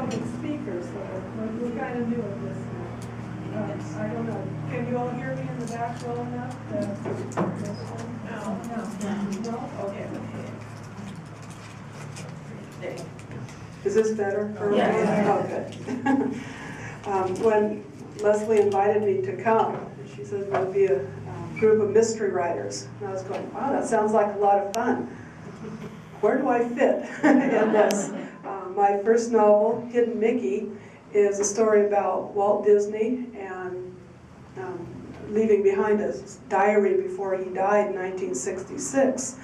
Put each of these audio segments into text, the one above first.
public speaker, so we're kind of new at this now. I don't know. Can you all hear me in the back well enough? No? Okay. Is this better? Yes. Oh, good. When Leslie invited me to come, she said there would be a group of mystery writers. And I was going, wow, that sounds like a lot of fun. Where do I fit in this? My first novel, Hidden Mickey, is a story about Walt Disney and leaving behind a diary before he died in 1966.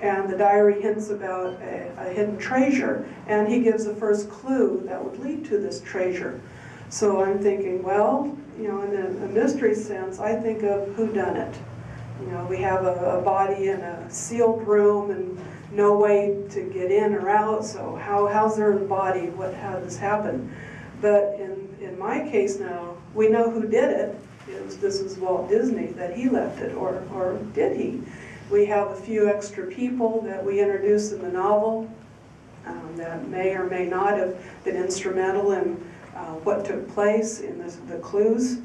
And the diary hints about a hidden treasure, and he gives the first clue that would lead to this treasure. So I'm thinking, well, you know, in a mystery sense, I think of whodunit. You know, we have a body in a sealed room and no way to get in or out, so how's there a body? How this happened? But in my case now, we know who did it. This was Walt Disney, that he left it, or did he? We have a few extra people that we introduced in the novel that may or may not have been instrumental in what took place in the clues.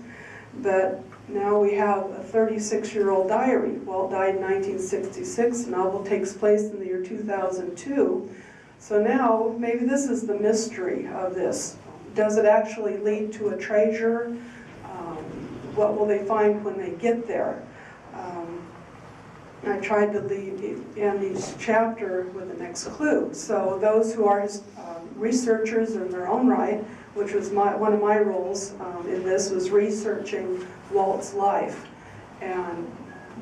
But now we have a 36-year-old diary. Walt died in 1966. The novel takes place in the year 2002. So now maybe this is the mystery of this. Does it actually lead to a treasure? What will they find when they get there? I tried to end each chapter with the next clue. So those who are researchers in their own right, which was one of my roles in this, was researching Walt's life. And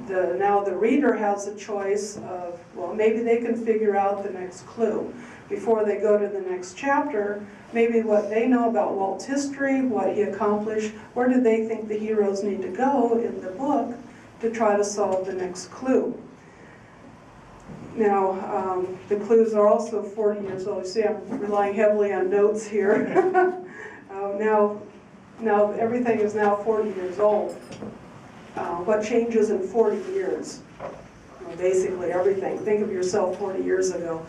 now the reader has a choice of, well, maybe they can figure out the next clue. Before they go to the next chapter, maybe what they know about Walt's history, what he accomplished, where do they think the heroes need to go in the book to try to solve the next clue. Now, the clues are also 40 years old. You see, I'm relying heavily on notes here. Now everything is now 40 years old. What changes in 40 years? Well, basically everything. Think of yourself 40 years ago.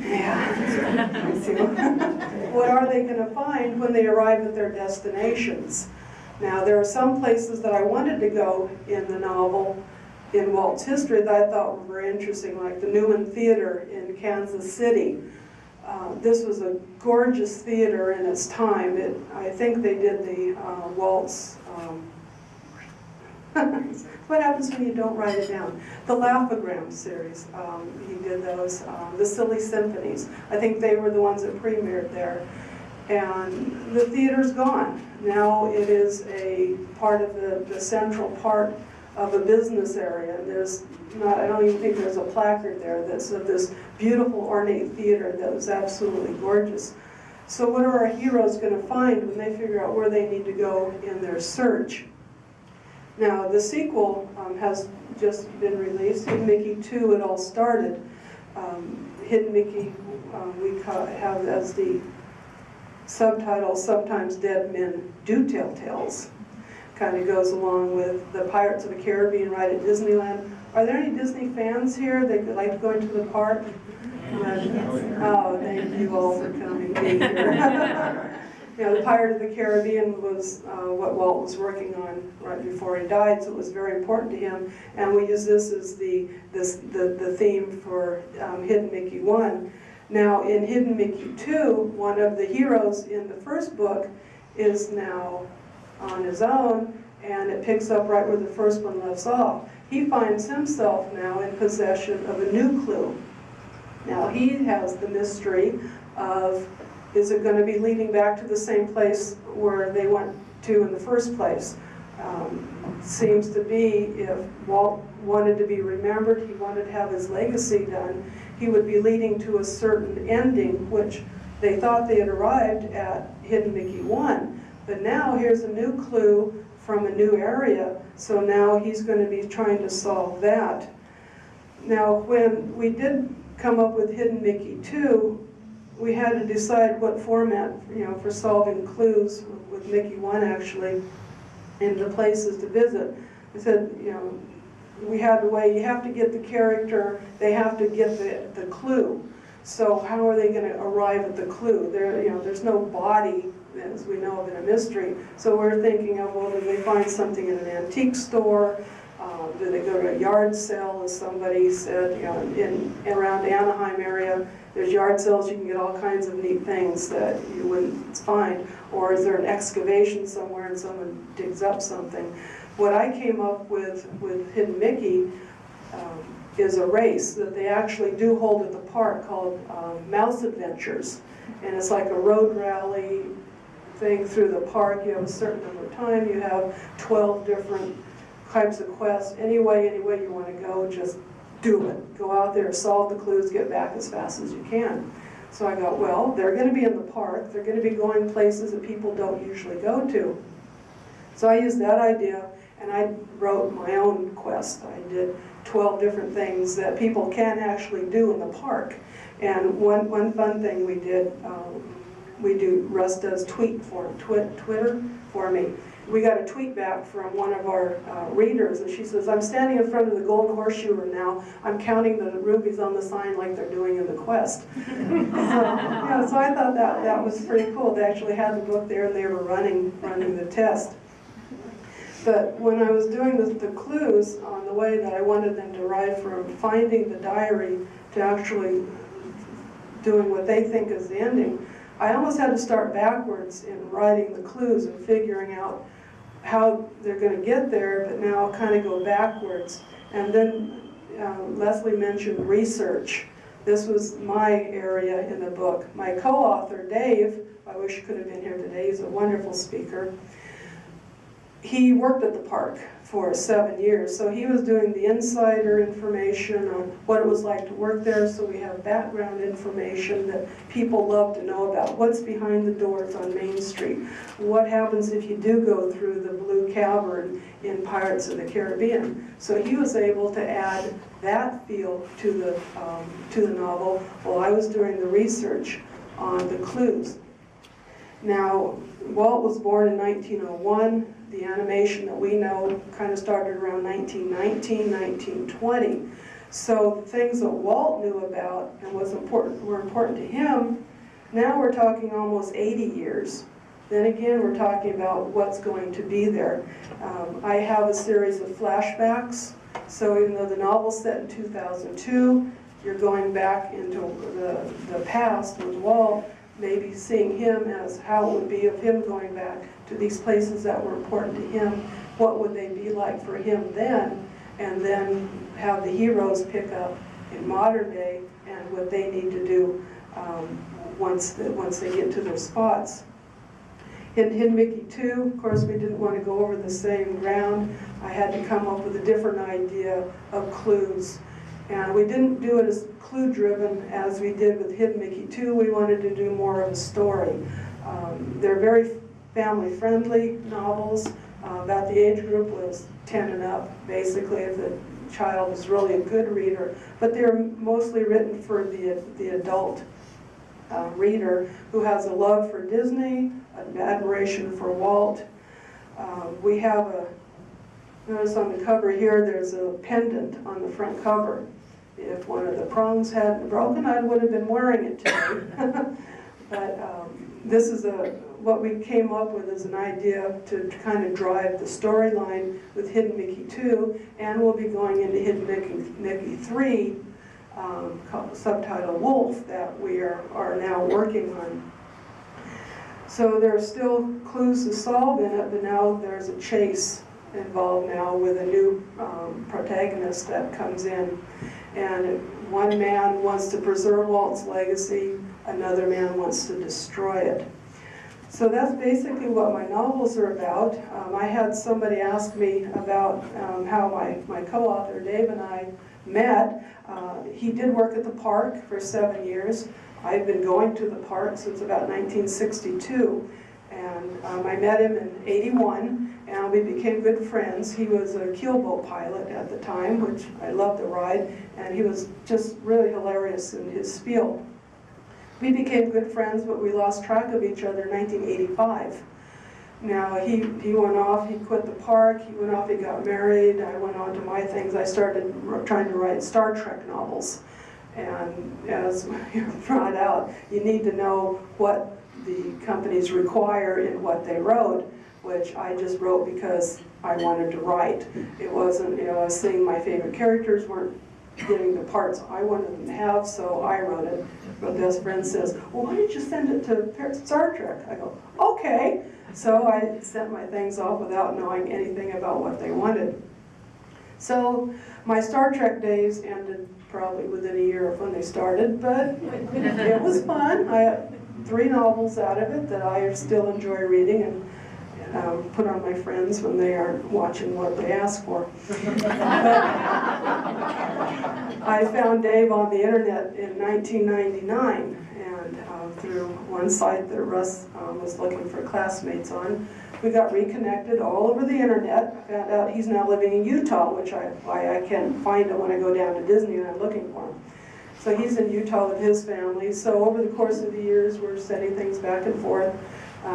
Yeah. What are they going to find when they arrive at their destinations? Now, there are some places that I wanted to go in the novel, in Walt's history, that I thought were very interesting, like the Newman Theater in Kansas City. This was a gorgeous theater in its time. I think they did the Walt's, what happens when you don't write it down? The Laugh-O-Gram series, he did those. The Silly Symphonies, I think they were the ones that premiered there. And the theater's gone. Now it is a part of the central part of a business area. I don't even think there's a placard there that's of this beautiful ornate theater that was absolutely gorgeous. So what are our heroes going to find when they figure out where they need to go in their search? Now the sequel has just been released. Hidden Mickey 2, it all started. Hidden Mickey we have as the subtitle, Sometimes Dead Men Do Tell Tales. Kind of goes along with the Pirates of the Caribbean ride at Disneyland. Are there any Disney fans here that like going to the park? Oh, thank you all for coming to be here. You know, the Pirate of the Caribbean was what Walt was working on right before he died, so it was very important to him. And we use this as the theme for Hidden Mickey 1. Now, in Hidden Mickey 2, one of the heroes in the first book is now on his own, and it picks up right where the first one left off. He finds himself now in possession of a new clue. Now, he has the mystery of, is it going to be leading back to the same place where they went to in the first place? Seems to be, if Walt wanted to be remembered, he wanted to have his legacy done, he would be leading to a certain ending, which they thought they had arrived at Hidden Mickey 1. But now here's a new clue from a new area, so now he's going to be trying to solve that. Now, when we did come up with Hidden Mickey 2, we had to decide what format, you know, for solving clues with Mickey 1 actually, and the places to visit. I said, you know, we had to weigh, you have to get the character, they have to get the clue. So how are they going to arrive at the clue? There's no body, as we know of in a mystery. So we're thinking of, well, do they find something in an antique store? Do they go to a yard sale, as somebody said, in around Anaheim area, there's yard sales, you can get all kinds of neat things that you wouldn't find. Or is there an excavation somewhere and someone digs up something? What I came up with Hidden Mickey is a race that they actually do hold at the park called Mouse Adventures. And it's like a road rally thing through the park. You have a certain number of time, you have 12 different types of quests. Any way you want to go, just do it. Go out there, solve the clues, get back as fast as you can. So I got, well, they're going to be in the park. They're going to be going places that people don't usually go to. So I used that idea, and I wrote my own quest. I did 12 different things that people can actually do in the park. And one fun thing we did, Russ does Twitter for me. We got a tweet back from one of our readers, and she says, I'm standing in front of the Golden Horseshoe Room now. I'm counting the rubies on the sign like they're doing in the quest. So I thought that was pretty cool. They actually had the book there, and they were running the test. But when I was doing the clues on the way that I wanted them to arrive from finding the diary to actually doing what they think is the ending, I almost had to start backwards in writing the clues and figuring out how they're going to get there, but now kind of go backwards. And then Leslie mentioned research. This was my area in the book. My co-author, Dave, I wish he could have been here today, he's a wonderful speaker. He worked at the park for 7 years, so he was doing the insider information on what it was like to work there, so we have background information that people love to know about. What's behind the doors on Main Street? What happens if you do go through the Blue Cavern in Pirates of the Caribbean? So he was able to add that feel to the novel while I was doing the research on the clues. Now, Walt was born in 1901. The animation that we know kind of started around 1919, 1920. So the things that Walt knew about and were important to him, now we're talking almost 80 years. Then again, we're talking about what's going to be there. I have a series of flashbacks. So even though the novel's set in 2002, you're going back into the past with Walt, maybe seeing him as how it would be of him going back to these places that were important to him. What would they be like for him then? And then have the heroes pick up in modern day and what they need to do once they get to their spots. In Hidden Mickey 2, of course, we didn't want to go over the same ground. I had to come up with a different idea of clues. And we didn't do it as clue-driven as we did with Hidden Mickey 2. We wanted to do more of a story. They're very family-friendly novels. About the age group was 10 and up, basically, if the child is really a good reader. But they're mostly written for the adult reader who has a love for Disney, an admiration for Walt. We have notice on the cover here, there's a pendant on the front cover. If one of the prongs hadn't broken, I would have been wearing it today. But this is what we came up with as an idea to kind of drive the storyline with Hidden Mickey 2, and we'll be going into Hidden Mickey 3, subtitled Wolf, that we are now working on. So there are still clues to solve in it, but now there's a chase involved now with a new protagonist that comes in. And one man wants to preserve Walt's legacy, another man wants to destroy it. So that's basically what my novels are about. I had somebody ask me about how my co-author Dave and I met. He did work at the park for 7 years. I've been going to the park since about 1962. And I met him in '81. And we became good friends. He was a keelboat pilot at the time, which I loved the ride, and he was just really hilarious in his spiel. We became good friends, but we lost track of each other in 1985. Now, he went off, he quit the park, he went off, he got married, I went on to my things. I started trying to write Star Trek novels. And as you brought out, you need to know what the companies require in what they wrote, which I just wrote because I wanted to write. It wasn't, you know, I was seeing my favorite characters weren't getting the parts I wanted them to have, so I wrote it. My best friend says, well, why didn't you send it to Star Trek? I go, okay. So I sent my things off without knowing anything about what they wanted. So my Star Trek days ended probably within a year of when they started, but it was fun. I had 3 novels out of it that I still enjoy reading and put on my friends when they aren't watching what they ask for. I found Dave on the internet in 1999, and through one site that Russ was looking for classmates on, we got reconnected all over the internet. I found out he's now living in Utah, which why I can't find him when I go down to Disney and I'm looking for him. So he's in Utah with his family. So over the course of the years, we're sending things back and forth.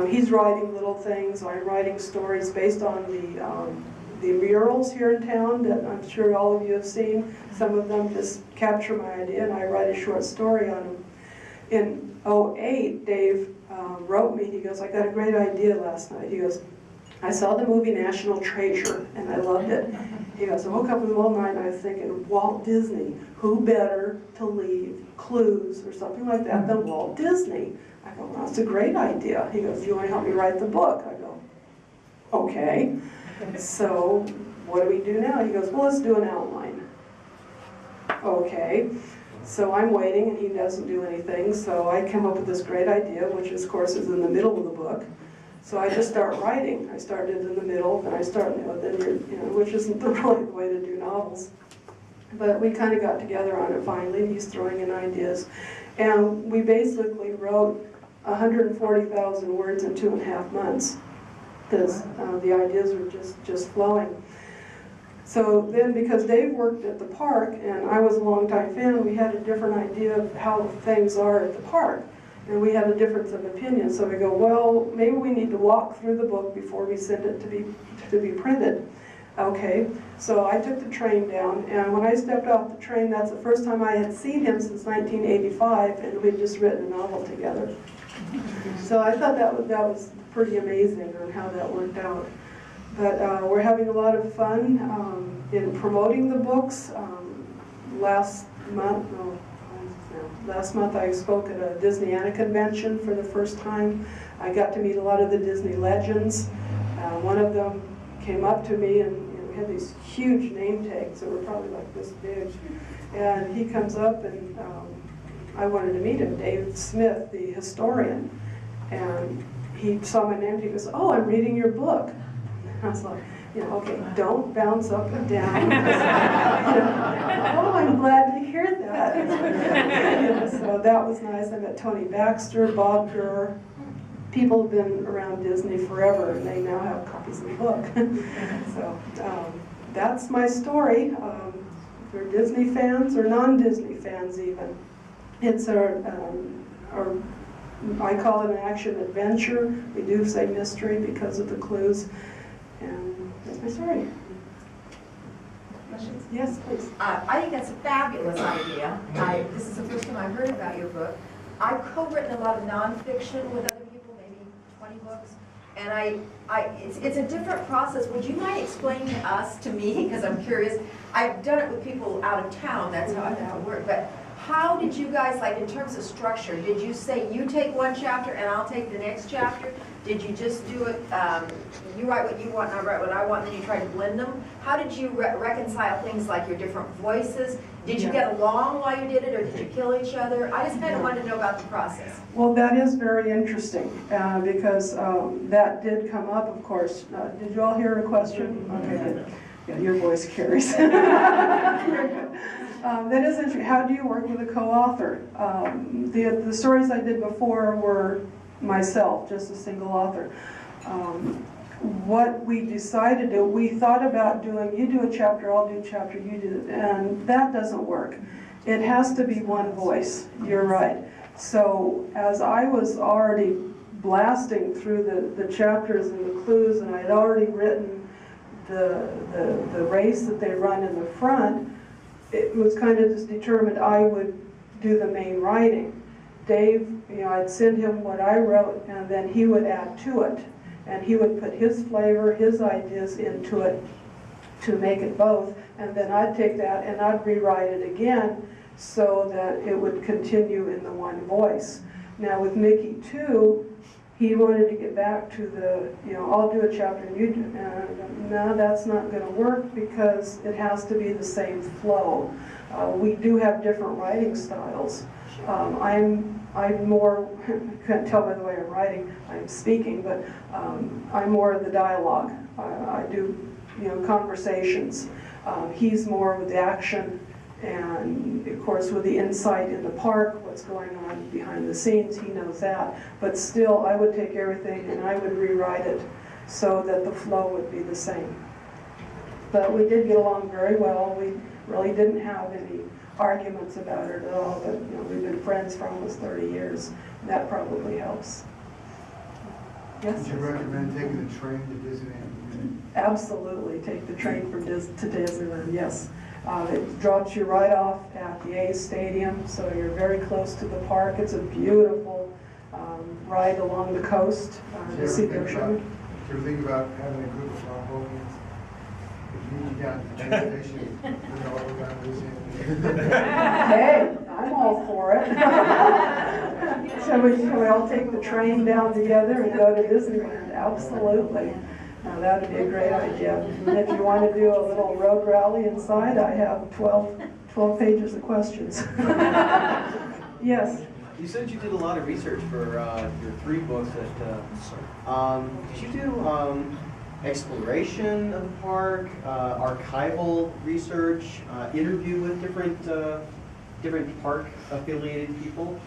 He's writing little things. I'm writing stories based on the murals here in town that I'm sure all of you have seen. Some of them just capture my idea, and I write a short story on them. In '08, Dave wrote me. He goes, I got a great idea last night. He goes, I saw the movie National Treasure, and I loved it. He goes, I woke up in the middle of the night and I was thinking, Walt Disney, who better to leave clues or something like that than Walt Disney? I go, well, that's a great idea. He goes, do you want to help me write the book? I go, okay. So what do we do now? He goes, well, let's do an outline. Okay. So I'm waiting and he doesn't do anything. So I come up with this great idea, which of course is in the middle of the book. So I just start writing. I started in the middle, then I start, which isn't the right way to do novels. But we kind of got together on it finally, and he's throwing in ideas. And we basically wrote 140,000 words in 2.5 months, because the ideas were just flowing. So then, because Dave worked at the park, and I was a longtime fan, we had a different idea of how things are at the park. And we had a difference of opinion, so we go, well, maybe we need to walk through the book before we send it to be printed. Okay, so I took the train down, and when I stepped off the train, that's the first time I had seen him since 1985, and we'd just written a novel together. So I thought that was pretty amazing on how that worked out. But we're having a lot of fun in promoting the books. Last month I spoke at a Disneyana convention for the first time. I got to meet a lot of the Disney legends. One of them came up to me, and we had these huge name tags that were probably like this big. And he comes up, and I wanted to meet him, Dave Smith, the historian. And he saw my name, and he goes, oh, I'm reading your book. And I was like, okay, don't bounce up and down. Oh, I'm glad to hear that. So that was nice. I met Tony Baxter, Bob Gurr. People have been around Disney forever, and they now have copies of the book. So that's my story. For Disney fans or non-Disney fans even. It's I call it an action adventure. We do say mystery because of the clues. And that's my story. Questions? Yes, please. I think that's a fabulous idea. This is the first time I've heard about your book. I've co-written a lot of nonfiction with other people, maybe 20 books. And it's a different process. Would you mind explaining to us, to me, because I'm curious. I've done it with people out of town, that's how it worked. But how did you guys, like in terms of structure, did you say you take one chapter and I'll take the next chapter? Did you just do it, you write what you want and I write what I want, and then you try to blend them? How did you reconcile things like your different voices? Did you get along while you did it, or did you kill each other? I just kind of wanted to know about the process. Well, that is very interesting, because that did come up, of course. Did you all hear a question? Okay, good. Yeah, your voice carries. That is interesting. How do you work with a co-author? The stories I did before were myself, just a single author. What we decided to do, we thought about doing, you do a chapter, I'll do a chapter, you do it, and that doesn't work. It has to be one voice, you're right. So as I was already blasting through the chapters and the clues, and I had already written the race that they run in the front, it was kind of just determined I would do the main writing. Dave, I'd send him what I wrote, and then he would add to it. And he would put his flavor, his ideas into it to make it both. And then I'd take that and I'd rewrite it again so that it would continue in the one voice. Now with Mickey too, he wanted to get back to the, I'll do a chapter and you do, and no, that's not going to work because it has to be the same flow. We do have different writing styles. I'm more, you can't tell by the way I'm writing, I'm speaking, but I'm more of the dialogue. I do, conversations. He's more with the action and, of course, with the insight in the park, what's going on behind the scenes, he knows that. But still, I would take everything and I would rewrite it so that the flow would be the same. But we did get along very well. We really didn't have any arguments about it at all, but we've been friends for almost 30 years, and that probably helps. Yes? Would you recommend taking the train to Disneyland? Absolutely, take the train to Disneyland, yes. It drops you right off at the A's Stadium, so you're very close to the park. It's a beautiful ride along the coast to see the ocean. Do you ever think about having a group of Lombogians? If you meet you down at the train station, all around Disneyland. Hey, I'm all for it. Shall we all take the train down together and go to Disneyland? Absolutely. Now, that would be a great idea. And if you want to do a little road rally inside, I have 12 pages of questions. Yes? You said you did a lot of research for your 3 books. Did you do exploration of the park, archival research, interview with different park-affiliated people?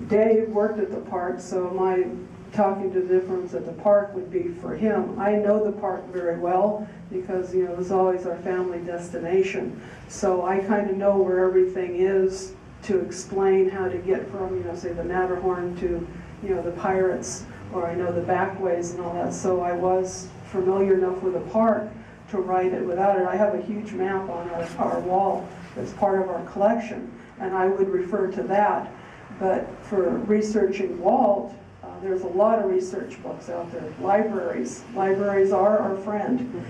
Dave worked at the park, so my talking to the difference at the park would be for him. I know the park very well because it was always our family destination. So I kind of know where everything is to explain how to get from, say the Matterhorn to, the Pirates, or I know the backways and all that. So I was familiar enough with the park to write it without it. I have a huge map on our wall that's part of our collection, and I would refer to that. But for researching Walt, there's a lot of research books out there. Libraries are our friend.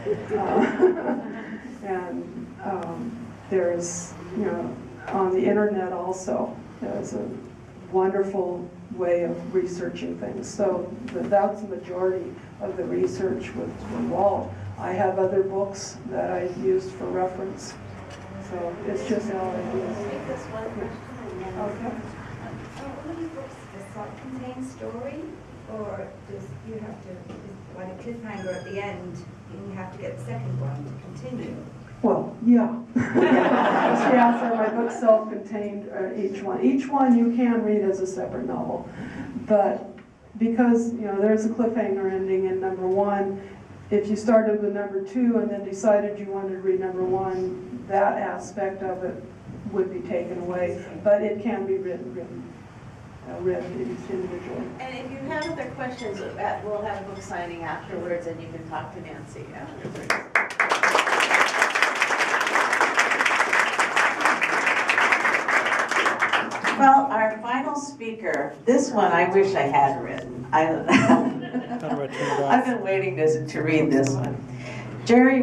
And there's, on the internet also, there's a wonderful way of researching things. So that's the majority of the research with Walt. I have other books that I've used for reference. So it's just how it is. Take this one question and then. Okay. One of your books, does self-contained story, or does you have to, like a cliffhanger at the end, you have to get the second one to continue? Well, yeah. Yeah, so my book's self-contained, each one. Each one you can read as a separate novel. But because, there's a cliffhanger ending in number 1, if you started with number 2 and then decided you wanted to read number 1, that aspect of it would be taken away. But it can be read individually. And if you have other questions, we'll have a book signing afterwards and you can talk to Nancy afterwards. Well, our final speaker, this one I wish I had written. I've been waiting to read this one. Jerry